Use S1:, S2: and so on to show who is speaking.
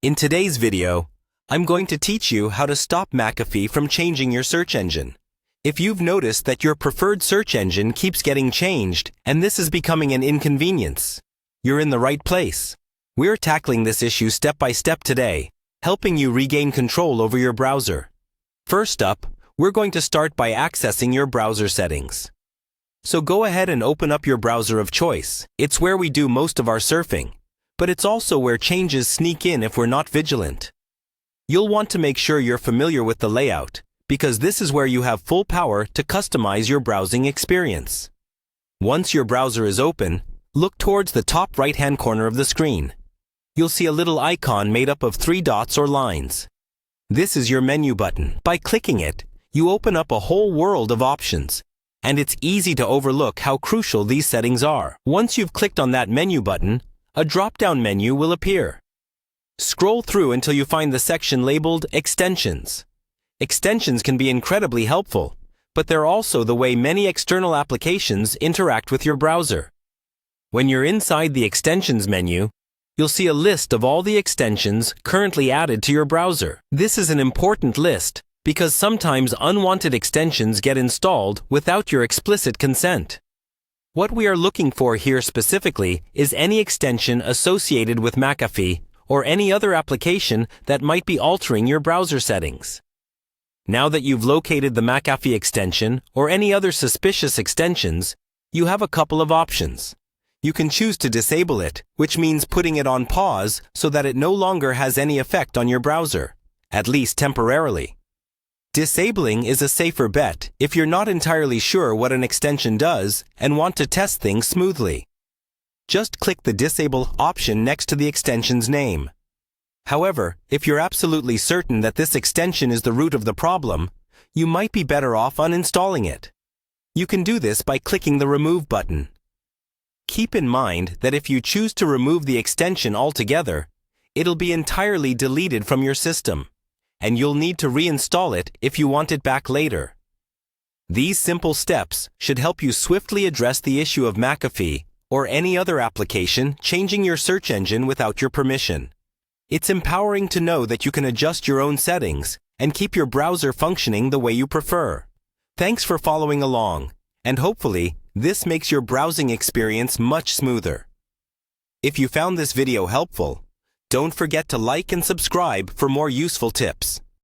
S1: In today's video, I'm going to teach you how to stop Mcafee from changing your search engine. If you've noticed that your preferred search engine keeps getting changed and this is becoming an inconvenience, you're in the right place. We're tackling this issue step by step today, helping you regain control over your browser. First up, we're going to start by accessing your browser settings. So go ahead and open up your browser of choice. It's where we do most of our surfing, but it's also where changes sneak in if we're not vigilant. You'll want to make sure you're familiar with the layout, because this is where you have full power to customize your browsing experience. Once your browser is open, look towards the top right-hand corner of the screen. You'll see a little icon made up of 3 dots or lines. This is your menu button. By clicking it, you open up a whole world of options, and it's easy to overlook how crucial these settings are. Once you've clicked on that menu button, a drop-down menu will appear. Scroll through until you find the section labeled Extensions. Extensions can be incredibly helpful, but they're also the way many external applications interact with your browser. When you're inside the Extensions menu, you'll see a list of all the extensions currently added to your browser. This is an important list because sometimes unwanted extensions get installed without your explicit consent. What we are looking for here specifically is any extension associated with Mcafee or any other application that might be altering your browser settings. Now that you've located the Mcafee extension or any other suspicious extensions, you have a couple of options. You can choose to disable it, which means putting it on pause so that it no longer has any effect on your browser, at least temporarily. Disabling is a safer bet if you're not entirely sure what an extension does and want to test things smoothly. Just click the Disable option next to the extension's name. However, if you're absolutely certain that this extension is the root of the problem, you might be better off uninstalling it. You can do this by clicking the Remove button. Keep in mind that if you choose to remove the extension altogether, it'll be entirely deleted from your system, and you'll need to reinstall it if you want it back later. These simple steps should help you swiftly address the issue of Mcafee or any other application changing your search engine without your permission. It's empowering to know that you can adjust your own settings and keep your browser functioning the way you prefer. Thanks for following along, and hopefully, this makes your browsing experience much smoother. If you found this video helpful, don't forget to like and subscribe for more useful tips.